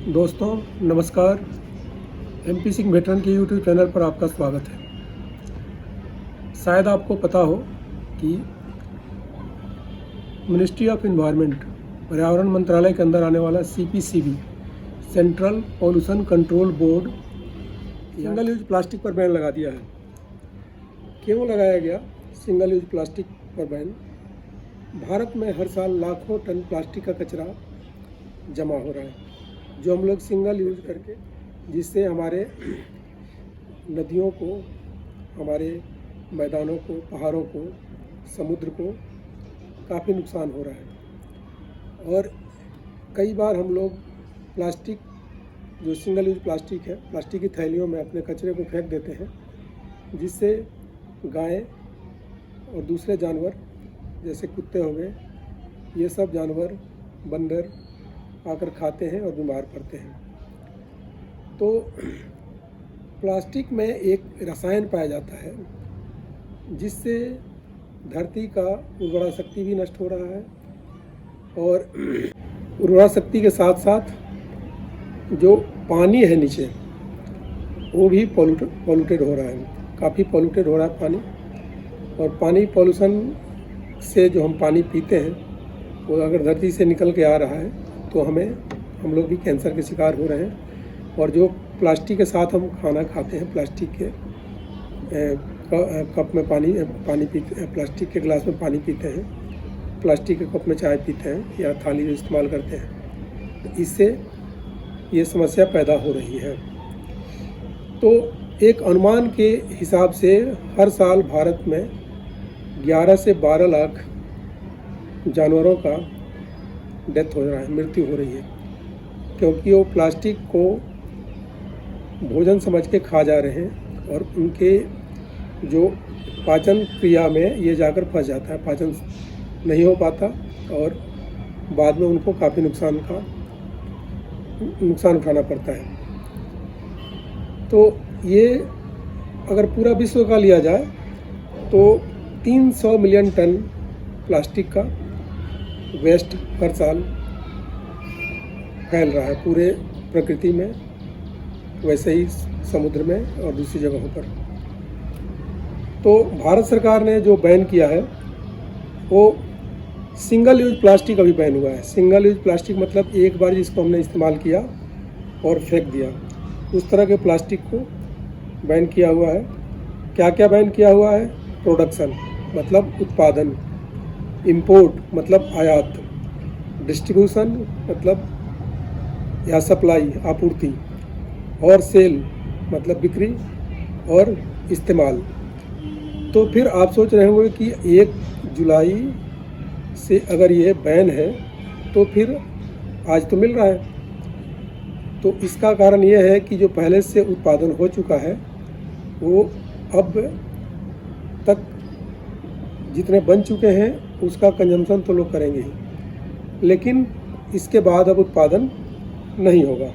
दोस्तों नमस्कार। MP Singh veteran के YouTube चैनल पर आपका स्वागत है। शायद आपको पता हो कि मिनिस्ट्री ऑफ इन्वायरमेंट पर्यावरण मंत्रालय के अंदर आने वाला CPCB central pollution control board single use plastic पर बैन लगा दिया है। क्यों लगाया गया सिंगल यूज प्लास्टिक पर बैन? भारत में हर साल लाखों टन प्लास्टिक का कचरा जमा हो रहा है जो हम लोग सिंगल यूज करके, जिससे हमारे नदियों को, हमारे मैदानों को, पहाड़ों को, समुद्र को काफ़ी नुकसान हो रहा है। और कई बार हम लोग प्लास्टिक, जो सिंगल यूज प्लास्टिक है, प्लास्टिक की थैलियों में अपने कचरे को फेंक देते हैं, जिससे गायें और दूसरे जानवर जैसे कुत्ते हो गए, ये सब जानवर, बंदर आकर खाते हैं और बीमार पड़ते हैं। तो प्लास्टिक में एक रसायन पाया जाता है जिससे धरती का उर्वरा शक्ति भी नष्ट हो रहा है और उर्वरा शक्ति के साथ साथ जो पानी है नीचे वो भी पॉल्यूटेड हो रहा है, काफ़ी पॉल्यूटेड हो रहा है पानी। और पानी पॉल्यूशन से जो हम पानी पीते हैं वो अगर धरती से निकल के आ रहा है तो हम लोग भी कैंसर के शिकार हो रहे हैं। और जो प्लास्टिक के साथ हम खाना खाते हैं, प्लास्टिक के कप में पानी पीते, प्लास्टिक के गिलास में पानी पीते हैं, प्लास्टिक के कप में चाय पीते हैं या थाली इस्तेमाल करते हैं, तो इससे ये समस्या पैदा हो रही है। तो एक अनुमान के हिसाब से हर साल भारत में 11 से 12 लाख जानवरों का डेथ हो रहा है, मृत्यु हो रही है, क्योंकि वो प्लास्टिक को भोजन समझ के खा जा रहे हैं और उनके जो पाचन क्रिया में ये जाकर फंस जाता है, पाचन नहीं हो पाता और बाद में उनको काफ़ी नुकसान उठाना पड़ता है। तो ये अगर पूरा विश्व का लिया जाए तो 300 मिलियन टन प्लास्टिक का वेस्ट हर साल फैल रहा है पूरे प्रकृति में, वैसे ही समुद्र में और दूसरी जगहों पर। तो भारत सरकार ने जो बैन किया है वो सिंगल यूज प्लास्टिक अभी बैन हुआ है। सिंगल यूज प्लास्टिक मतलब एक बार जिसको हमने इस्तेमाल किया और फेंक दिया, उस तरह के प्लास्टिक को बैन किया हुआ है। क्या क्या बैन किया हुआ है? प्रोडक्शन मतलब उत्पादन, इंपोर्ट मतलब आयात, डिस्ट्रीब्यूशन मतलब या सप्लाई आपूर्ति, और सेल मतलब बिक्री और इस्तेमाल। तो फिर आप सोच रहे होंगे कि 1 जुलाई से अगर ये बैन है तो फिर आज तो मिल रहा है। तो इसका कारण ये है कि जो पहले से उत्पादन हो चुका है वो अब तक जितने बन चुके हैं उसका कंजम्पशन तो लोग करेंगे ही, लेकिन इसके बाद अब उत्पादन नहीं होगा।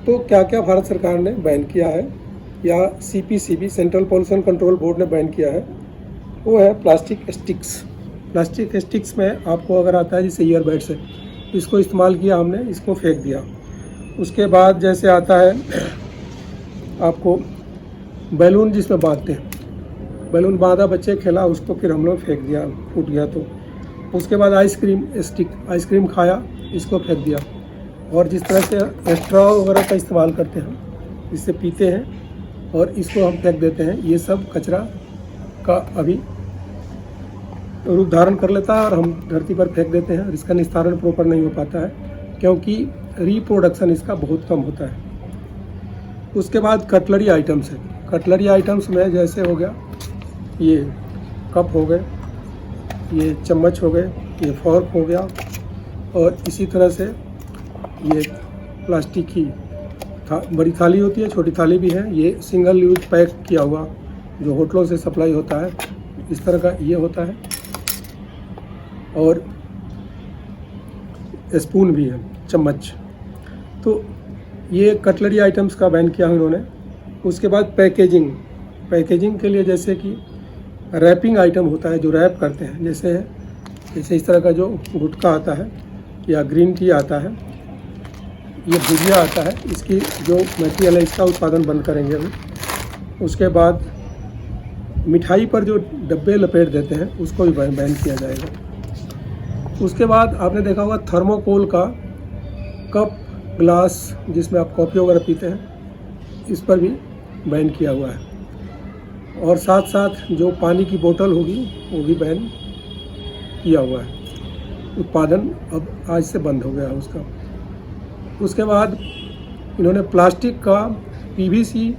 तो क्या क्या भारत सरकार ने बैन किया है या CPCB central pollution control board ने बैन किया है, वो है प्लास्टिक स्टिक्स। प्लास्टिक स्टिक्स में आपको अगर आता है जैसे ईयरबड्स है, इसको इस्तेमाल किया हमने, इसको फेंक दिया। उसके बाद जैसे आता है आपको बैलून, जिसमें बांधते हैं, बैलून बांधा, बच्चे खेला, उसको फिर हम लोग फेंक दिया, फूट गया तो। उसके बाद आइसक्रीम स्टिक, आइसक्रीम खाया, इसको फेंक दिया। और जिस तरह से स्ट्रॉ वगैरह का इस्तेमाल करते हैं, इससे पीते हैं और इसको हम फेंक देते हैं, ये सब कचरा का अभी रूप धारण कर लेता है और हम धरती पर फेंक देते हैं और इसका निस्तारण प्रॉपर नहीं हो पाता है क्योंकि रिप्रोडक्शन इसका बहुत कम होता है। उसके बाद कटलरी आइटम्स है। कटलरी आइटम्स में जैसे हो गया ये कप हो गए, ये चम्मच हो गए, ये फॉर्क हो गया, और इसी तरह से ये प्लास्टिक की बड़ी थाली होती है, छोटी थाली भी है, ये सिंगल यूज पैक किया हुआ जो होटलों से सप्लाई होता है, इस तरह का ये होता है। और स्पून भी है, चम्मच। तो ये कटलरी आइटम्स का बैन किया उन्होंने। उसके बाद पैकेजिंग के लिए जैसे कि रैपिंग आइटम होता है जो रैप करते हैं, जैसे इस तरह का जो गुटखा आता है या ग्रीन टी आता है, ये भुजिया आता है, इसकी जो मटेरियल है इसका उत्पादन बंद करेंगे अभी। उसके बाद मिठाई पर जो डब्बे लपेट देते हैं उसको भी बैन किया जाएगा। उसके बाद आपने देखा होगा थर्मोकोल का कप ग्लास जिसमें आप कॉफ़ी वगैरह पीते हैं, इस पर भी बैन किया हुआ है। और साथ साथ जो पानी की बोतल होगी वो भी बैन किया हुआ है। उत्पादन अब आज से बंद हो गया है उसका। उसके बाद इन्होंने प्लास्टिक का पीवीसी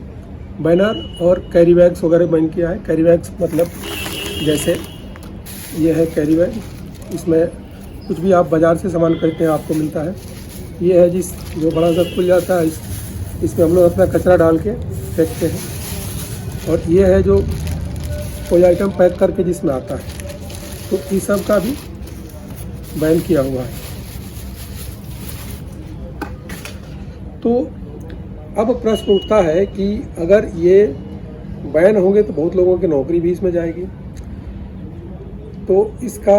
बैनर और कैरी बैग्स वगैरह बैन किया है। कैरी बैग्स मतलब जैसे ये है कैरी बैग, इसमें कुछ भी आप बाज़ार से सामान खरीदते हैं आपको मिलता है। ये है जो बड़ा सा खुल जाता है, इसमें हम लोग अपना कचरा डाल के फेंकते हैं। और ये है जो कोई आइटम पैक करके जिसमें आता है, तो इस सब का भी बैन किया हुआ है। तो अब प्रश्न उठता है कि अगर ये बैन होंगे तो बहुत लोगों की नौकरी भी इसमें जाएगी, तो इसका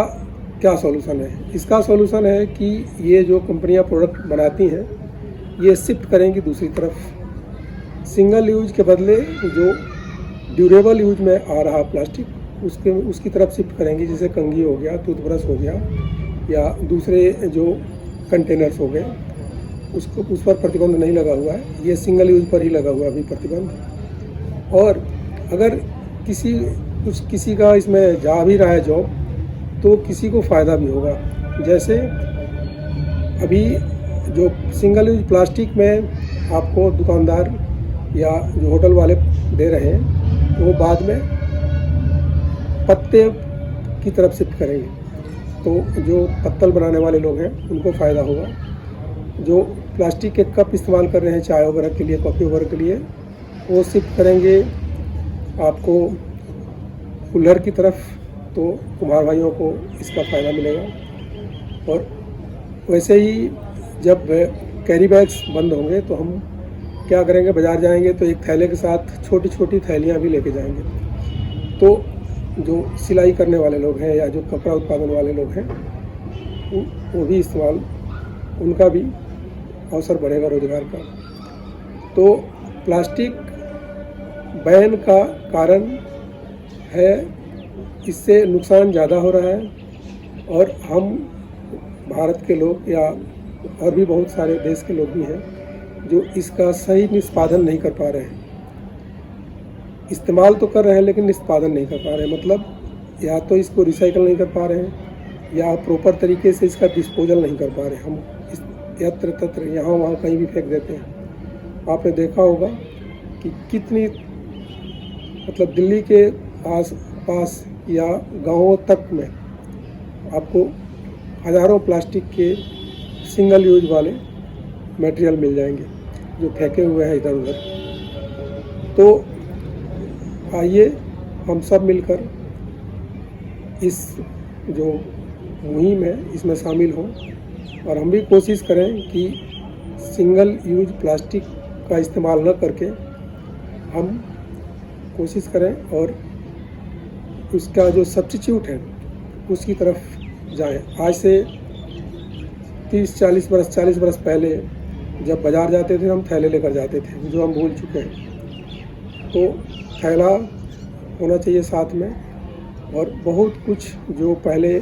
क्या सॉल्यूशन है? इसका सॉल्यूशन है कि ये जो कंपनियां प्रोडक्ट बनाती हैं ये शिफ्ट करेंगी दूसरी तरफ। सिंगल यूज के बदले जो ड्यूरेबल यूज में आ रहा प्लास्टिक उसकी तरफ शिफ्ट करेंगी, जैसे कंघी हो गया, टूथब्रश हो गया या दूसरे जो कंटेनर्स हो गए, उस पर प्रतिबंध नहीं लगा हुआ है। ये सिंगल यूज पर ही लगा हुआ है अभी प्रतिबंध। और अगर किसी का इसमें जा भी रहा है जॉब, तो किसी को फ़ायदा भी होगा। जैसे अभी जो सिंगल यूज प्लास्टिक में आपको दुकानदार या जो होटल वाले दे रहे हैं, वो बाद में पत्ते की तरफ शिफ्ट करेंगे, तो जो पत्तल बनाने वाले लोग हैं उनको फ़ायदा होगा। जो प्लास्टिक के कप इस्तेमाल कर रहे हैं चाय वगैरह के लिए, कॉफ़ी वगैरह के लिए, वो शिफ्ट करेंगे आपको कुल्हड़ की तरफ, तो कुम्हार भाइयों को इसका फ़ायदा मिलेगा। और वैसे ही जब कैरी बैग्स बंद होंगे तो हम क्या करेंगे, बाज़ार जाएंगे तो एक थैले के साथ छोटी छोटी थैलियाँ भी लेके जाएंगे। तो जो सिलाई करने वाले लोग हैं या जो कपड़ा उत्पादन वाले लोग हैं वो भी इस्तेमाल, उनका भी अवसर बढ़ेगा रोजगार का। तो प्लास्टिक बैन का कारण है, इससे नुकसान ज़्यादा हो रहा है और हम भारत के लोग या और भी बहुत सारे देश के लोग भी हैं जो इसका सही निष्पादन नहीं कर पा रहे हैं। इस्तेमाल तो कर रहे हैं लेकिन निष्पादन नहीं कर पा रहे हैं। मतलब या तो इसको रिसाइकल नहीं कर पा रहे हैं या प्रॉपर तरीके से इसका डिस्पोजल नहीं कर पा रहे हैं। हम इस यत्र तत्र यहाँ वहाँ कहीं भी फेंक देते हैं। आपने देखा होगा कि कितनी, मतलब दिल्ली के आस पास या गांवों तक में आपको हज़ारों प्लास्टिक के सिंगल यूज वाले मटेरियल मिल जाएंगे जो फेंके हुए हैं इधर उधर। तो आइए हम सब मिलकर इस जो मुहिम है इसमें शामिल हों और हम भी कोशिश करें कि सिंगल यूज प्लास्टिक का इस्तेमाल न करके हम कोशिश करें और उसका जो सब्स्टिट्यूट है उसकी तरफ जाएं। आज से 30-40 बरस 40 बरस पहले जब बाज़ार जाते थे हम थैले लेकर जाते थे, जो हम भूल चुके हैं। तो थैला होना चाहिए साथ में, और बहुत कुछ जो पहले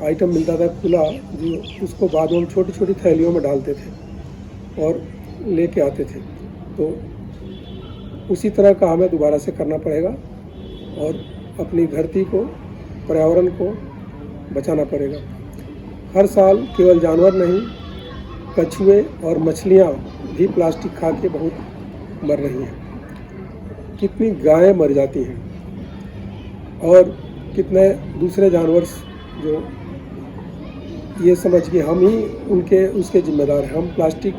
आइटम मिलता था खुला, जो उसको बाद में हम छोटी छोटी थैलियों में डालते थे और लेके आते थे। तो उसी तरह का हमें दोबारा से करना पड़ेगा और अपनी धरती को, पर्यावरण को बचाना पड़ेगा। हर साल केवल जानवर नहीं, कछुए और मछलियाँ भी प्लास्टिक खा के बहुत मर रही हैं। कितनी गायें मर जाती हैं और कितने दूसरे जानवर जो ये समझ के हम ही उसके जिम्मेदार हैं। हम प्लास्टिक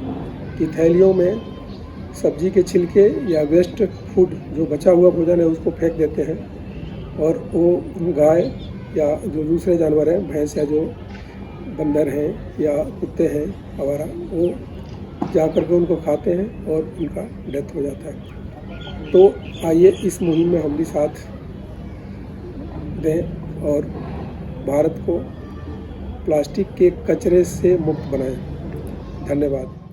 की थैलियों में सब्जी के छिलके या वेस्ट फूड जो बचा हुआ भोजन है उसको फेंक देते हैं, और वो गाय या जो दूसरे जानवर हैं, भैंस या जो बंदर हैं या कुत्ते हैं आवारा, वो जा कर के उनको खाते हैं और उनका डेथ हो जाता है। तो आइए इस मुहिम में हम भी साथ दें और भारत को प्लास्टिक के कचरे से मुक्त बनाएं। धन्यवाद।